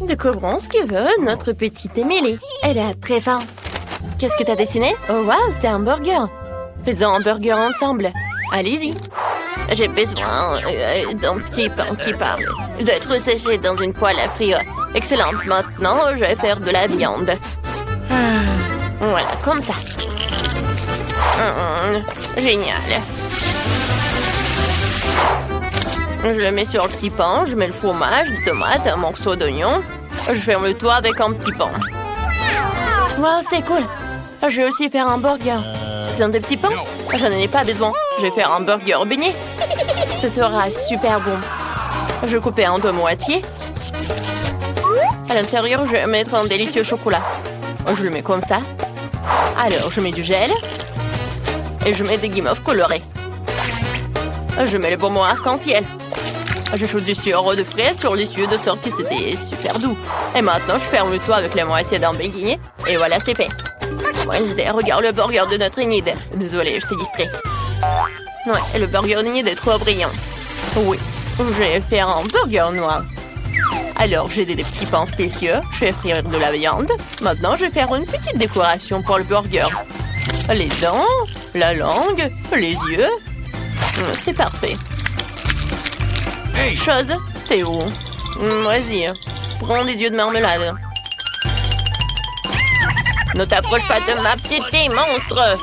Découvrons ce que veut notre petite Emily. Elle a très faim. Qu'est-ce que t'as dessiné? Oh waouh, c'est un burger. Faisons un burger ensemble. Allez-y. J'ai besoin d'un petit pain qui parle. D'être séché dans une poêle à frire. Excellent. Maintenant, je vais faire de la viande. Voilà, comme ça. Génial. Je le mets sur le petit pain. Je mets le fromage, des tomates, un morceau d'oignon. Je ferme le toit avec un petit pain. Wow, c'est cool. Je vais aussi faire un burger. C'est un des petits pains? Je n'en ai pas besoin. Je vais faire un burger beignet. Ce sera super bon. Je coupe en deux moitiés. À l'intérieur, je vais mettre un délicieux chocolat. Je le mets comme ça. Alors, je mets du gel. Et je mets des guimauves colorées. Je mets le bonbon arc-en-ciel. J'ajoute du sirop de fraises sur les yeux de sorte que c'était super doux. Et maintenant, je ferme le toit avec la moitié d'un beignet. Et voilà, c'est fait. Wednesday, regarde le burger de notre Enid. Désolée, je t'ai distrait. Ouais, le burger d'Enid est trop brillant. Oui, je vais faire un burger noir. Alors, j'ai des petits pains spéciaux. Je vais frire de la viande. Maintenant, je vais faire une petite décoration pour le burger. Les dents, la langue, les yeux. C'est parfait. Chose, t'es où? Vas-y, prends des yeux de marmelade. Ne t'approche pas de ma petite fille, monstre!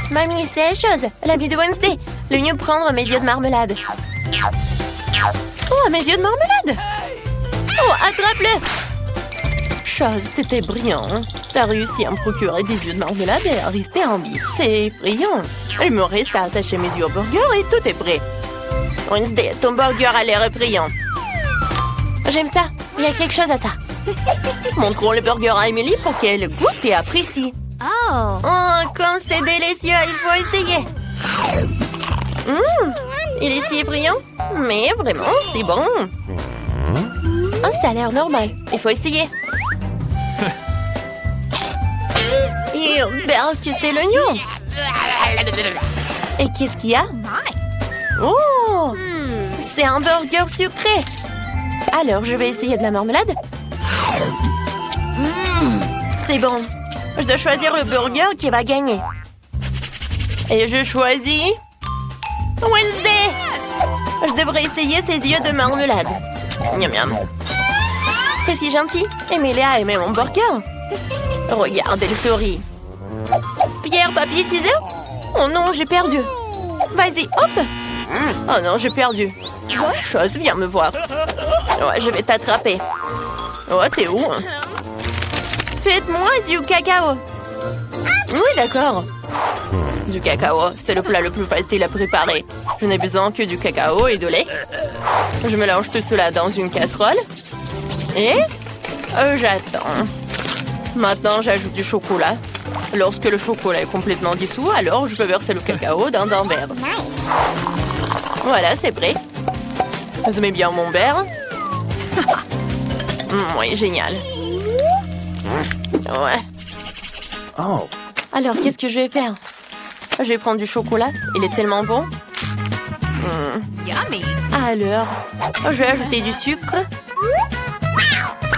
Mamie, c'est la chose, l'ami de Wednesday. Le mieux prendre mes yeux de marmelade. Oh, mes yeux de marmelade! Oh, attrape-le! Chose, t'étais brillant. T'as réussi à me procurer des yeux de marmelade et à rester en vie. C'est effrayant. Il me reste à attacher mes yeux au burger et tout est prêt. Wednesday, ton burger a l'air brillant. J'aime ça. Il y a quelque chose à ça. Montrons le burger à Emily pour qu'elle goûte et apprécie. Oh, comme c'est délicieux, il faut essayer. Il est si brillant, mais vraiment, c'est bon. Oh, ça a l'air normal. Il faut essayer. Tu sais l'oignon. Et qu'est-ce qu'il y a? Oh, c'est un burger sucré. Alors, je vais essayer de la marmelade. C'est bon. Je dois choisir le burger qui va gagner. Et je choisis... Wednesday! Je devrais essayer ses yeux de marmelade. Miam miam. C'est si gentil. Emily a aimé mon burger. Regarde, elle sourit. Pierre, papier, ciseaux? Oh non, j'ai perdu. Vas-y, hop. Oh non, j'ai perdu. Chose, viens me voir. Ouais, je vais t'attraper. Oh, t'es où? Faites-moi du cacao. Oui, d'accord. Du cacao, c'est le plat le plus facile à préparer. Je n'ai besoin que du cacao et de lait. Je mélange tout cela dans une casserole. Et j'attends. Maintenant, j'ajoute du chocolat. Lorsque le chocolat est complètement dissous, alors je peux verser le cacao dans un verre. Voilà, c'est prêt. Vous aimez bien mon verre? Oui, génial. Ouais. Oh. Alors, qu'est-ce que je vais faire? Je vais prendre du chocolat. Il est tellement bon. Yummy. Alors, je vais ajouter du sucre.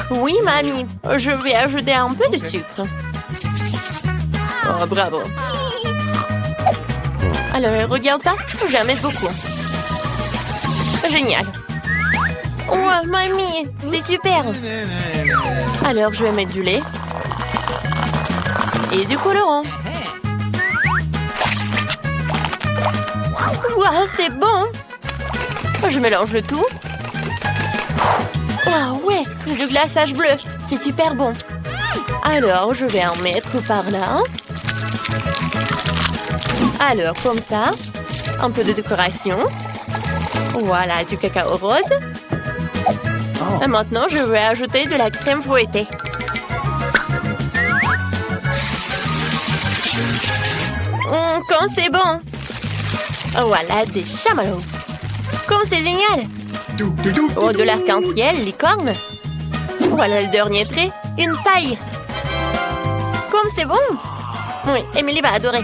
Oui, mamie. Je vais ajouter un peu de sucre. Oh, bravo. Alors, regarde pas. Je vais en mettre beaucoup. Génial. Oh, mamie, c'est super. Alors, je vais mettre du lait. Et du colorant. Waouh, c'est bon. Je mélange le tout. Waouh, ouais, du glaçage bleu. C'est super bon. Alors, je vais en mettre par là. Alors, comme ça. Un peu de décoration. Voilà, du cacao rose. Et maintenant, je vais ajouter de la crème fouettée. Quand c'est bon. Voilà, des chamallows. Comme c'est génial. Oh, de l'arc-en-ciel, licorne. Voilà le dernier trait, une paille. Comme c'est bon. Oui, Emily va adorer.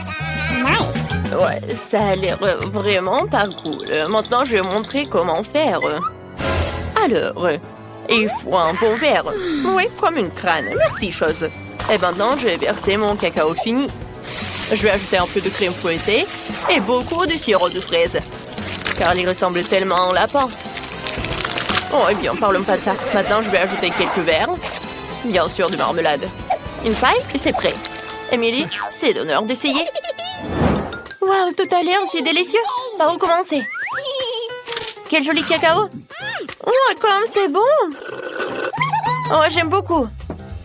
Ouais, ça a l'air vraiment pas cool. Maintenant, je vais montrer comment faire. Alors, il faut un bon verre. Oui, comme une crâne. Merci, chose. Et maintenant, je vais verser mon cacao fini. Je vais ajouter un peu de crème fouettée et beaucoup de sirop de fraise. Car il ressemble tellement au lapin. Oh, eh bien, parlons pas de ça. Maintenant, je vais ajouter quelques verres. Bien sûr, de marmelade. Une paille et c'est prêt. Emily, c'est l'honneur d'essayer. Waouh, tout a l'air si délicieux. Par où commencer? Quel joli cacao. Oh, comme c'est bon. Oh, j'aime beaucoup.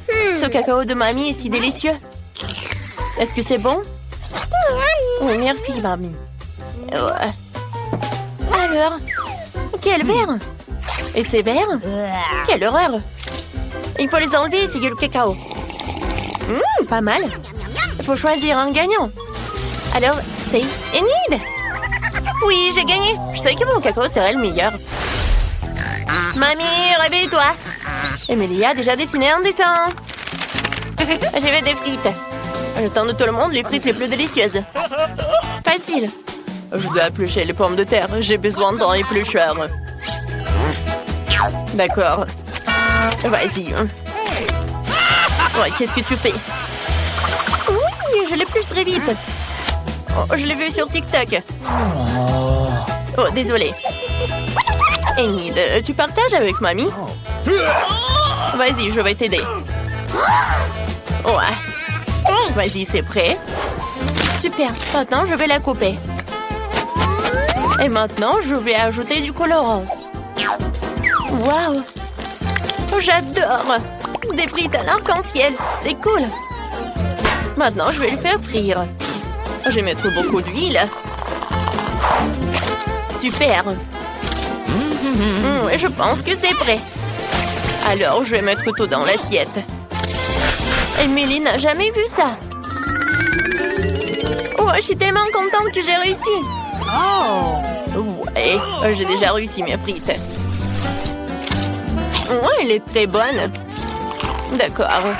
Ce cacao de mamie est si délicieux. Est-ce que c'est bon? Oh, merci, mamie. Ouais. Alors, quel verre? Et ces verres? Quelle horreur! Il faut les enlever et essayer le cacao. Pas mal. Il faut choisir un gagnant. Alors, c'est Enid. Oui, j'ai gagné. Je savais que mon cacao serait le meilleur. Mamie, réveille-toi. Emilie a déjà dessiné un dessin. J'ai fait des frites. J'attends de tout le monde les frites les plus délicieuses. Facile. Je dois éplucher les pommes de terre. J'ai besoin d'un éplucheur. D'accord. Vas-y. Ouais, qu'est-ce que tu fais? Oui, je l'épluche très vite. Oh, je l'ai vu sur TikTok. Oh, désolé. Enid, tu partages avec mamie? Vas-y, je vais t'aider. Ouais. Vas-y, c'est prêt. Super. Maintenant, je vais la couper. Et maintenant, je vais ajouter du colorant. Waouh! J'adore! Des frites à l'arc-en-ciel, c'est cool! Maintenant, je vais le faire frire. Je vais mettre beaucoup d'huile. Super! Je pense que c'est prêt. Alors, je vais mettre tout dans l'assiette. Emily n'a jamais vu ça. Oh, je suis tellement contente que j'ai réussi. Oh! Ouais, j'ai déjà réussi mes frites. Oh, elle est très bonne. D'accord.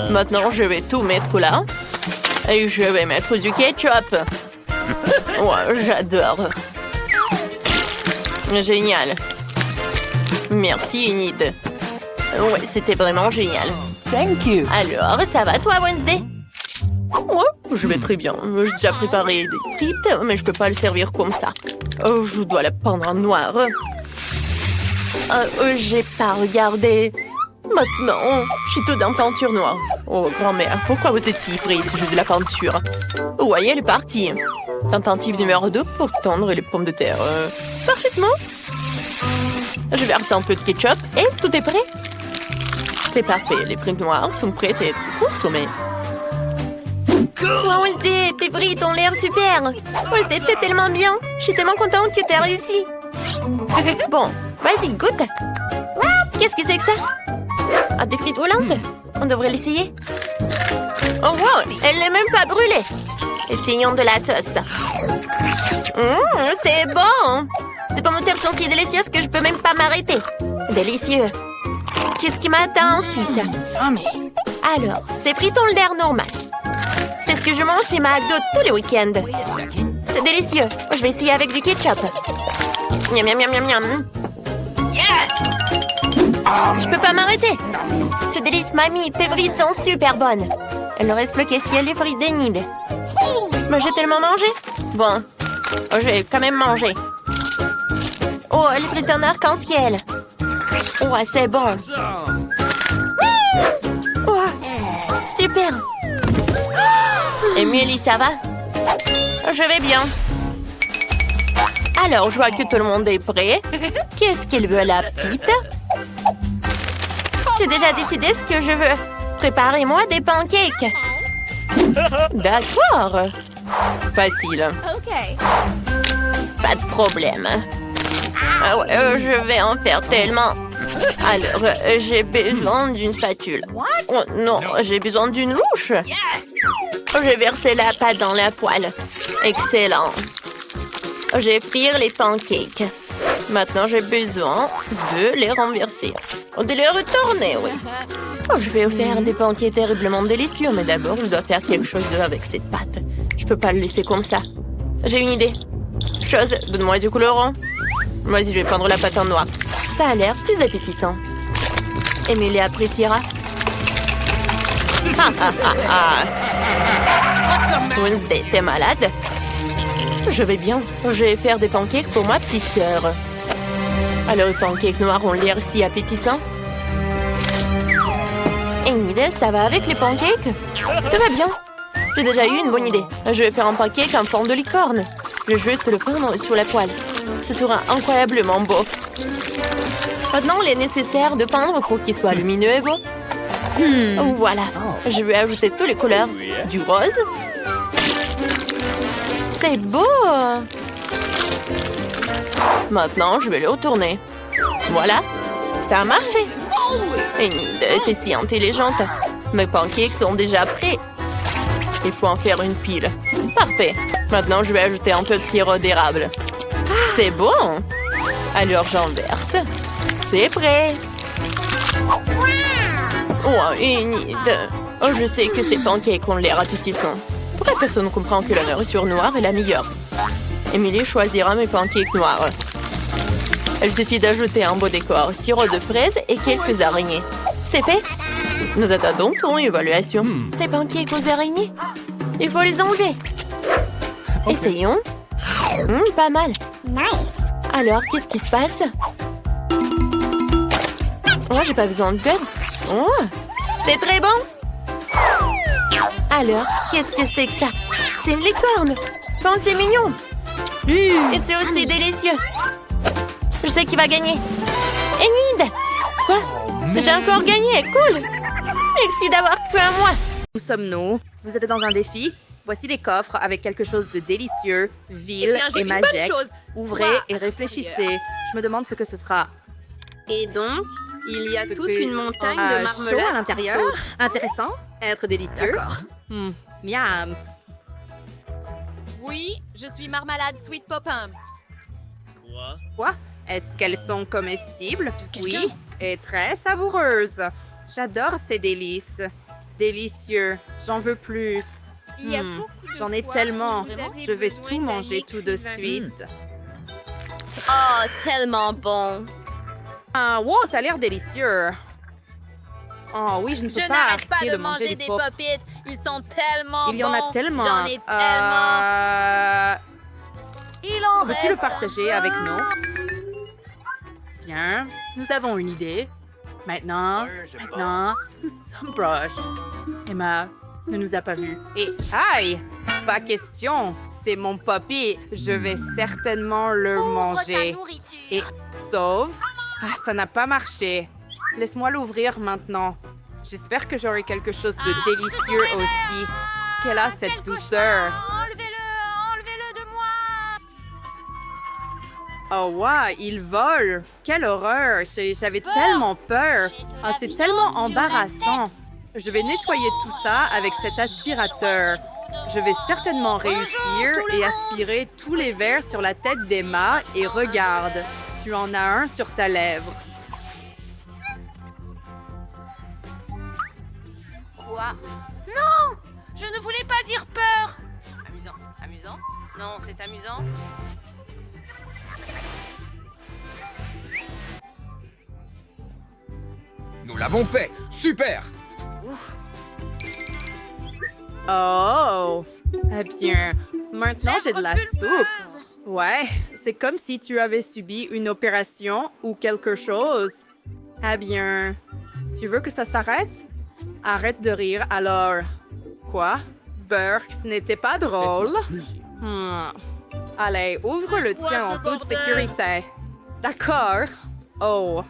Maintenant, je vais tout mettre là. Et je vais mettre du ketchup. Ouais, j'adore. Génial. Merci, Enid. Ouais, c'était vraiment génial. Thank you. Alors, ça va toi, Wednesday? Ouais, je vais très bien. J'ai déjà préparé des frites, mais je peux pas le servir comme ça. Je dois la peindre en noir. J'ai pas regardé. Maintenant, je suis toute en peinture noire. Oh, grand-mère, pourquoi vous êtes si prise ce jeu de la peinture? Ouais, elle est partie. Tentative numéro 2 pour tondre les pommes de terre. Parfaitement. Je verse un peu de ketchup et tout est prêt. C'est parfait, les frites noires sont prêtes à être consommées. Wow, Wednesday, tes frites ont l'air super. Ouais, c'était tellement bien. Je suis tellement contente que tu as réussi. Bon, vas-y, goûte. Qu'est-ce que c'est que ça? Ah, des frites roulantes? On devrait l'essayer. Oh, wow, elle n'est même pas brûlée. Essayons de la sauce. C'est bon. Ces pommes de terre sont si délicieuses que je peux même pas m'arrêter. Délicieux. Qu'est-ce qui m'attend ensuite? Alors, ces frites ont l'air normal. C'est ce que je mange chez McDo tous les week-ends. C'est délicieux. Je vais essayer avec du ketchup. Miam, miam, miam, miam, miam. Je peux pas m'arrêter. C'est délice, mamie. Tes frites sont super bonnes. Il ne reste plus qu'à essayer les frites d'Enid. Mais j'ai tellement mangé. Bon, je vais quand même manger. Oh, les frites en arc-en-ciel. Oh, c'est bon. Oh, super. Emily, ça va? Je vais bien. Alors, je vois que tout le monde est prêt. Qu'est-ce qu'elle veut, la petite? J'ai déjà décidé ce que je veux. Préparez-moi des pancakes. D'accord. Facile. Pas de problème. Ah ouais, je vais en faire tellement. Alors, j'ai besoin d'une spatule. Oh non, j'ai besoin d'une louche. J'ai versé la pâte dans la poêle. Excellent. Je vais frire les pancakes. Maintenant, j'ai besoin de les renverser. De les retourner, oui. Oh, je vais faire des pancakes terriblement délicieux, mais d'abord, je dois faire quelque chose avec cette pâte. Je peux pas le laisser comme ça. J'ai une idée. Chose, donne-moi du colorant. Vas-y, je vais prendre la pâte en noix. Ça a l'air plus appétissant. Émilie appréciera. Ah, ah, ah, ah. Wednesday, t'es malade? Je vais bien. Je vais faire des pancakes pour ma petite sœur. Alors, les pancakes noirs ont l'air si appétissants. Enid, ça va avec les pancakes? Tout va bien. J'ai déjà eu une bonne idée. Je vais faire un pancake en forme de licorne. Je vais juste le peindre sur la poêle. Ce sera incroyablement beau. Maintenant, il est nécessaire de peindre pour qu'il soit lumineux et beau. Voilà. Je vais ajouter toutes les couleurs. Du rose. C'est beau. Maintenant, je vais le retourner. Voilà. Ça a marché. Enid, t'es si intelligente. Mes pancakes sont déjà prêts. Il faut en faire une pile. Parfait. Maintenant, je vais ajouter un peu de sirop d'érable. C'est bon. Alors, j'en verse. C'est prêt. Oh, Enid. Oh, je sais que ces pancakes ont l'air appétissants. Pourquoi personne ne comprend que la nourriture noire est la meilleure? Émilie choisira mes pancakes noirs. Il suffit d'ajouter un beau décor, sirop de fraises et quelques araignées. C'est fait. Nous attendons ton évaluation. Ces pancakes aux araignées? Il faut les enlever. Essayons. Pas mal. Nice. Alors, qu'est-ce qui se passe? Oh, j'ai pas besoin de beurre. Oh, c'est très bon. Alors, qu'est-ce que c'est que ça? C'est une licorne. Oh, c'est mignon. Et c'est aussi délicieux. Je sais qui va gagner. Enid! Quoi? J'ai encore gagné. Cool. Merci d'avoir cru à moi. Où sommes-nous? Vous êtes dans un défi? Voici les coffres avec quelque chose de délicieux, vil et magique. Ouvrez et réfléchissez. Je me demande ce que ce sera. Et donc, il y a toute une montagne de marmelade chaud à l'intérieur. Intéressant. Être délicieux. D'accord. Miam. Oui, je suis marmalade Sweet Popin. Quoi? Est-ce qu'elles sont comestibles? quelqu'un? Oui, et très savoureuses. J'adore ces délices. Délicieux. J'en veux plus. Il y a beaucoup de J'en ai fois tellement. où vous avez Je vais besoin tout d'un manger tout de écrivain. suite. Oh, tellement bon. Ah, wow, ça a l'air délicieux. Oh oui, je ne peux Je pas n'arrête pas arrêter de de manger manger des des pop. pop-it. Ils sont tellement Il y en bons. a tellement. J'en ai tellement. Il en Veux-tu le reste partager un avec peu. nous? Bien, nous avons une idée. Maintenant, nous sommes proches. Emma ne nous a pas vus. Et aïe! Pas question. C'est mon poppy. Je vais certainement le Ouvre ta manger. nourriture. Et sauve. Ah, ça n'a pas marché. Laisse-moi l'ouvrir maintenant. J'espère que j'aurai quelque chose de délicieux aussi. Quelle a cette douceur? Enlevez-le de moi. Oh wow, il vole! Quelle horreur! J'avais tellement peur! Ah, c'est tellement embarrassant! Je vais nettoyer tout ça avec cet aspirateur. Je vais certainement réussir et aspirer tous les verres sur la tête d'Emma et regarde, tu en as un sur ta lèvre. Quoi? Non! Je ne voulais pas dire peur. Amusant. Amusant? Non, c'est amusant. Nous l'avons fait! Super! Oh! Eh bien, maintenant j'ai de la soupe. Ouais, c'est comme si tu avais subi une opération ou quelque chose. Eh bien, tu veux que ça s'arrête? Arrête de rire alors. Quoi? Burke, ce n'était pas drôle? Allez, ouvre le tien en toute sécurité. D'accord. Oh,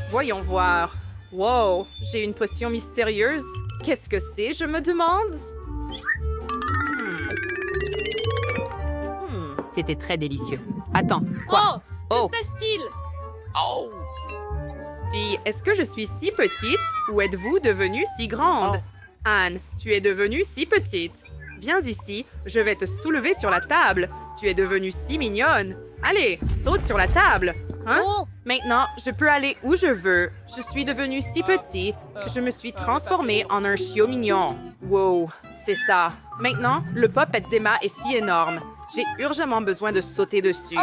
voyons voir. Wow, j'ai une potion mystérieuse. Qu'est-ce que c'est, je me demande? C'était très délicieux. Attends, quoi? Oh! Que se passe-t-il? Puis, est-ce que je suis si petite ou êtes-vous devenue si grande? Anne, tu es devenue si petite. Viens ici, je vais te soulever sur la table. Tu es devenue si mignonne. Allez, saute sur la table. Hein? Oh! Maintenant, je peux aller où je veux. Je suis devenue si petit que je me suis transformée en un chiot mignon. Wow, c'est ça. Maintenant, le pop-it d'Emma est si énorme. J'ai urgemment besoin de sauter dessus.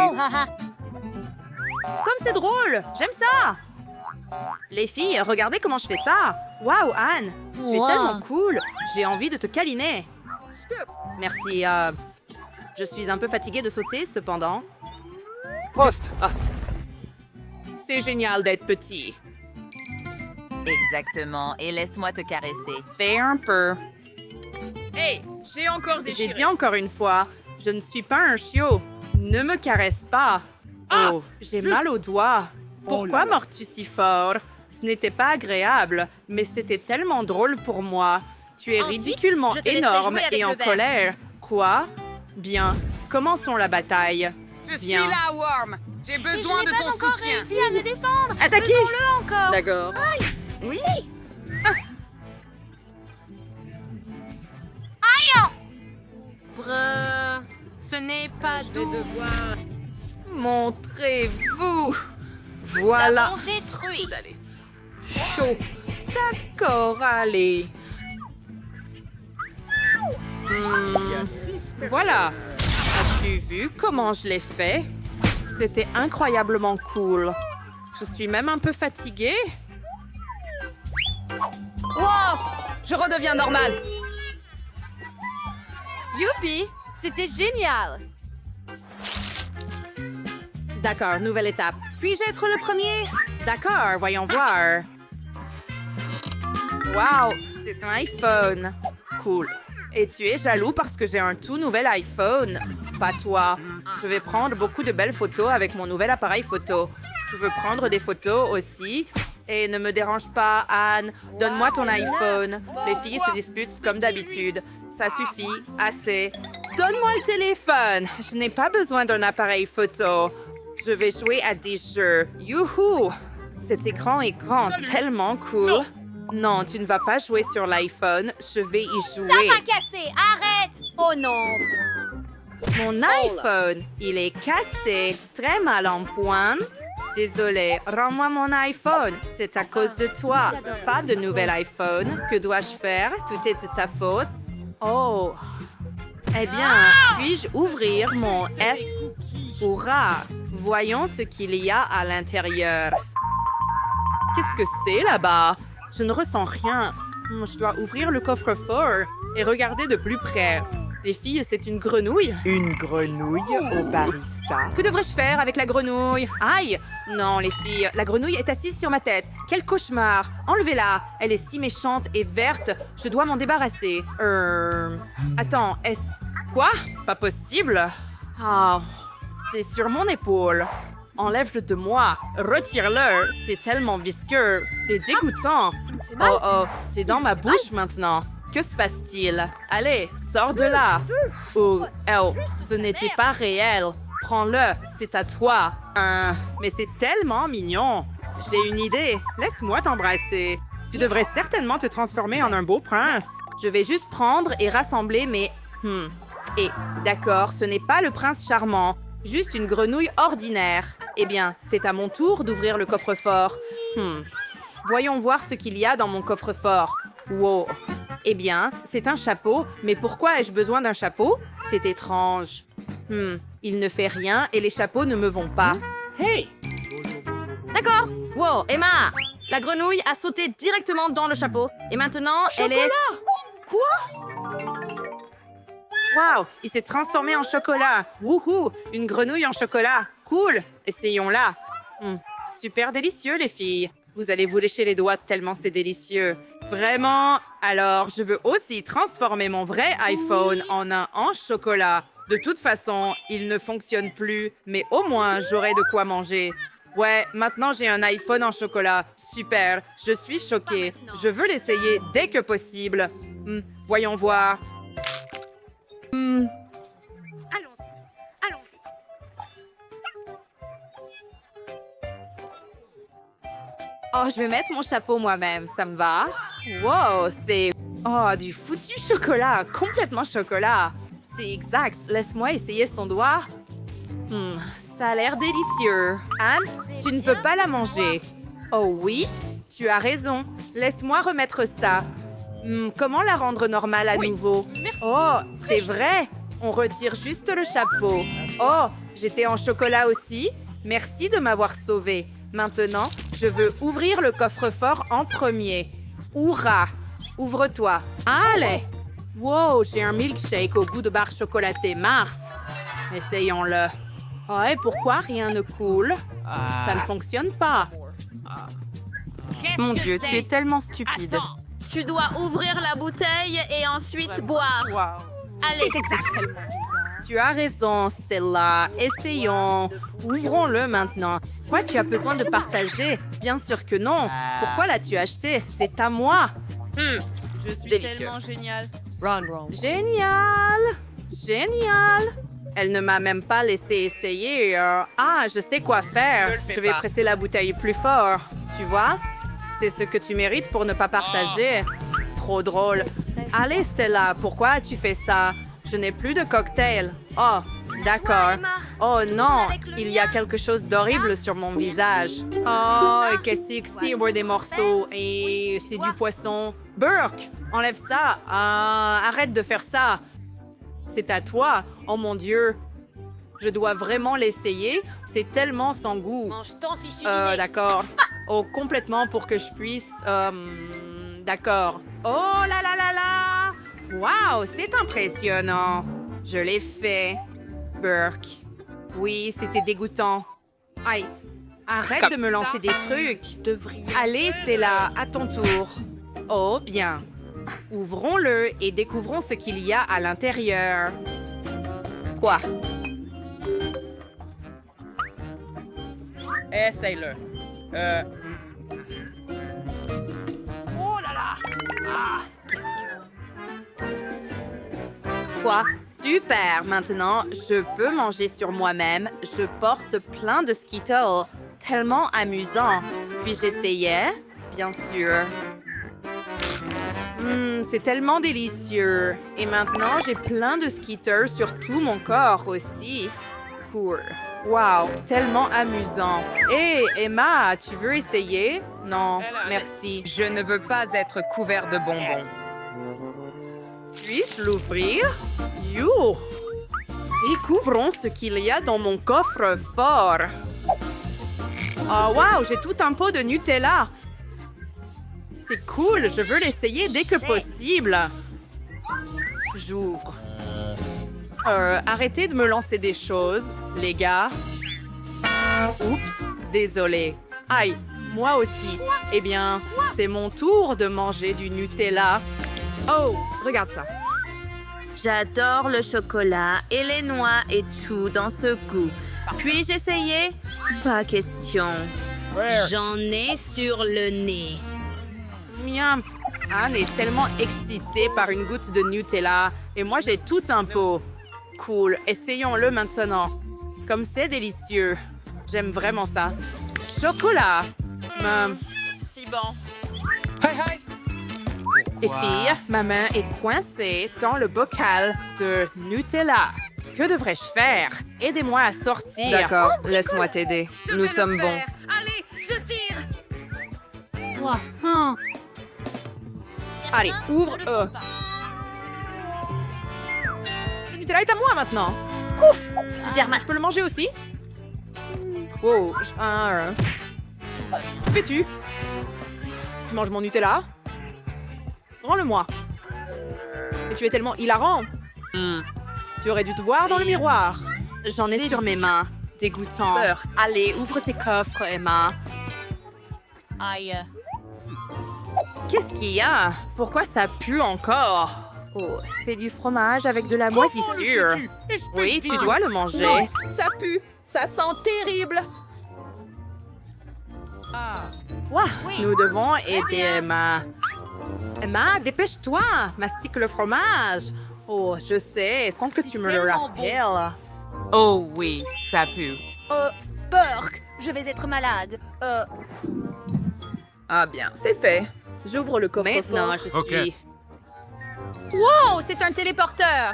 Comme c'est drôle! J'aime ça! Les filles, regardez comment je fais ça! Waouh, Anne! Tu es Wow. tellement cool! J'ai envie de te câliner! Merci, je suis un peu fatiguée de sauter, cependant. Prost! Ah, C'est génial d'être petit. Exactement, et laisse-moi te caresser. Fais un peu. Hey, j'ai encore J'ai dit encore une fois, je ne suis pas un chiot. Ne me caresse pas. Oh, j'ai mal au doigt. Pourquoi mords-tu si fort? Ce n'était pas agréable, mais c'était tellement drôle pour moi. Tu es Ensuite, ridiculement je te laisserai énorme jouer avec et en le verre. colère. Quoi? Bien, commençons la bataille. Je Bien. suis là, Worm. J'ai besoin de ton soutien. à me défendre. Attaquez! Faisons-le encore. D'accord. Oui. Ce n'est pas doux. Montrez-vous. Nous Voilà. avons détruit. Chaud. D'accord, allez. Voilà. As-tu vu comment je l'ai fait? C'était incroyablement cool. Je suis même un peu fatiguée. Wow! Je redeviens normal. Youpi! C'était génial! D'accord, nouvelle étape. Puis-je être le premier? D'accord, voyons voir. Wow, c'est un iPhone. Cool. Et tu es jaloux parce que j'ai un tout nouvel iPhone? Pas toi. Je vais prendre beaucoup de belles photos avec mon nouvel appareil photo. Tu veux prendre des photos aussi? Et ne me dérange pas, Anne. Donne-moi ton iPhone. Les filles se disputent comme d'habitude. Ça suffit, assez. Donne-moi le téléphone. Je n'ai pas besoin d'un appareil photo. Je vais jouer à des jeux. Youhou! Cet écran est grand, tellement cool. Non, tu ne vas pas jouer sur l'iPhone. Je vais y Ça jouer. va casser. Arrête. Oh non. Mon iPhone, il est cassé. Très mal en point. Désolée, rends-moi mon iPhone. C'est à cause de toi. Pas de nouvel iPhone. Que dois-je faire? Tout est de ta faute. Oh. Eh bien, puis-je ouvrir mon S? Hurrah! Voyons ce qu'il y a à l'intérieur. Qu'est-ce que c'est là-bas? Je ne ressens rien. Je dois ouvrir le coffre-fort et regarder de plus près. Les filles, c'est une grenouille? une grenouille au barista. Que devrais-je faire avec la grenouille? Aïe! Non, les filles, la grenouille est assise sur ma tête. Quel cauchemar! Enlevez-la! Elle est si méchante et verte. Je dois m'en débarrasser. Attends, est-ce... Quoi? Pas possible? Ah, c'est sur mon épaule. Enlève-le de moi. Retire-le. C'est tellement visqueux. C'est dégoûtant. Oh oh, c'est dans ma bouche maintenant. Que se passe-t-il? Allez, sors de là. Oh, ce n'était pas réel. Prends-le, c'est à toi. Mais c'est tellement mignon. J'ai une idée. Laisse-moi t'embrasser. Tu devrais certainement te transformer en un beau prince. Je vais juste prendre et rassembler mes... Et, d'accord, ce n'est pas le prince charmant. Juste une grenouille ordinaire. Eh bien, c'est à mon tour d'ouvrir le coffre-fort. Voyons voir ce qu'il y a dans mon coffre-fort. Wow. Eh bien, c'est un chapeau, mais pourquoi ai-je besoin d'un chapeau? C'est étrange. Il ne fait rien et les chapeaux ne me vont pas. Hey! D'accord. Wow, Emma! La grenouille a sauté directement dans le chapeau. Et maintenant, elle est... Wow, il s'est transformé en chocolat. Wouhou, une grenouille en chocolat. Cool, essayons-la. Super délicieux, les filles. Vous allez vous lécher les doigts tellement c'est délicieux. Vraiment? Alors, je veux aussi transformer mon vrai iPhone en un en chocolat. De toute façon, il ne fonctionne plus, mais au moins, j'aurai de quoi manger. Ouais, maintenant j'ai un iPhone en chocolat. Super, je suis choquée. Je veux l'essayer dès que possible. Voyons voir. Allons-y. Allons-y. Oh, je vais mettre mon chapeau moi-même, ça me va. Wow, c'est... Oh, du foutu chocolat, complètement chocolat. C'est exact, laisse-moi essayer son doigt. Ça a l'air délicieux. Anne, tu ne peux pas la manger. Oh oui, tu as raison. Laisse-moi remettre ça. Comment la rendre normale à nouveau? Oh, c'est vrai. On retire juste le chapeau. Oh, j'étais en chocolat aussi. Merci de m'avoir sauvé. Maintenant, je veux ouvrir le coffre-fort en premier. Hourra! Ouvre-toi. Allez! Wow, j'ai un milkshake au goût de barre chocolatée Mars. Essayons-le. Oh, et pourquoi rien ne coule? Ça ne fonctionne pas. Mon Dieu, tu es tellement stupide. Attends, tu dois ouvrir la bouteille et ensuite boire. Allez, Tu as raison, Stella. Essayons. Ouvrons-le maintenant. Quoi, tu as besoin de partager? Bien sûr que non. Pourquoi l'as-tu acheté? C'est à moi. Je suis Délicieux. tellement géniale. Génial! Génial! Elle ne m'a même pas laissé essayer. Ah, je sais quoi faire. Je vais presser la bouteille plus fort. Tu vois? C'est ce que tu mérites pour ne pas partager. Trop drôle. Allez, Stella, pourquoi as-tu fait ça? Je n'ai plus de cocktail. Oh, d'accord. Oh non, il y a quelque chose d'horrible sur mon visage. Oh, qu'est-ce que c'est? Ouais, des morceaux. Et c'est du poisson. Burke, enlève ça. Arrête de faire ça. C'est à toi. Oh mon Dieu. Je dois vraiment l'essayer. C'est tellement sans goût. mange ton fichu D'accord. Oh, complètement pour que je puisse... D'accord. Oh là là là là! Wow, c'est impressionnant. Je l'ai fait. Burke. Oui, c'était dégoûtant. Aïe. Arrête de me lancer des trucs. Allez, Stella, à ton tour. Oh, bien. Ouvrons-le et découvrons ce qu'il y a à l'intérieur. Quoi? Essaye-le. Quoi? Super! Maintenant, je peux manger sur moi-même. Je porte plein de Skittles. Tellement amusant. Puis-je essayer? Bien sûr. C'est tellement délicieux. Et maintenant, j'ai plein de Skittles sur tout mon corps aussi. Cool. Wow, tellement amusant. Hé, Emma, tu veux essayer? Non, merci. Je ne veux pas être couvert de bonbons. Puis-je l'ouvrir? You! Découvrons ce qu'il y a dans mon coffre-fort. Oh, wow, j'ai tout un pot de Nutella. C'est cool, je veux l'essayer dès que possible. J'ouvre. Arrêtez de me lancer des choses, les gars. Oups, désolé. Aïe, moi aussi. Eh bien, c'est mon tour de manger du Nutella. Oh, regarde ça. J'adore le chocolat et les noix et tout dans ce goût. Puis-je essayer? Pas question. J'en ai sur le nez. Miam. Anne est tellement excitée par une goutte de Nutella. Et moi, j'ai tout un pot. Cool, essayons-le maintenant. Comme c'est délicieux. J'aime vraiment ça. Chocolat. Si bon. Hey, hey! Les filles, ma main est coincée dans le bocal de Nutella. Que devrais-je faire? Aidez-moi à sortir. D'accord, laisse-moi t'aider. Je Nous vais sommes le bons. faire. Allez, je tire. Allez, ouvre. Le Nutella est à moi maintenant. Ouf! Superman. Je peux le manger aussi? Wow. Que fais-tu? Tu manges mon Nutella? Rends-le-moi. Mais tu es tellement hilarant. Tu aurais dû te voir dans le miroir. J'en ai sur mes mains. Dégoûtant. Allez, ouvre tes coffres, Emma. Aïe. Qu'est-ce qu'il y a? Pourquoi ça pue encore? Oh, c'est du fromage avec de la moisissure. Oui, tu dois le manger. Ça pue! Ça sent terrible! Ouah, nous devons aider Emma. Emma, dépêche-toi! Mastique le fromage. Oh, je sais, sans que tu me le rappelles. Oh oui, ça pue. Burke, je vais être malade. Ah bien, c'est fait. J'ouvre le coffre-fort. Maintenant, je suis... Oh, c'est un téléporteur.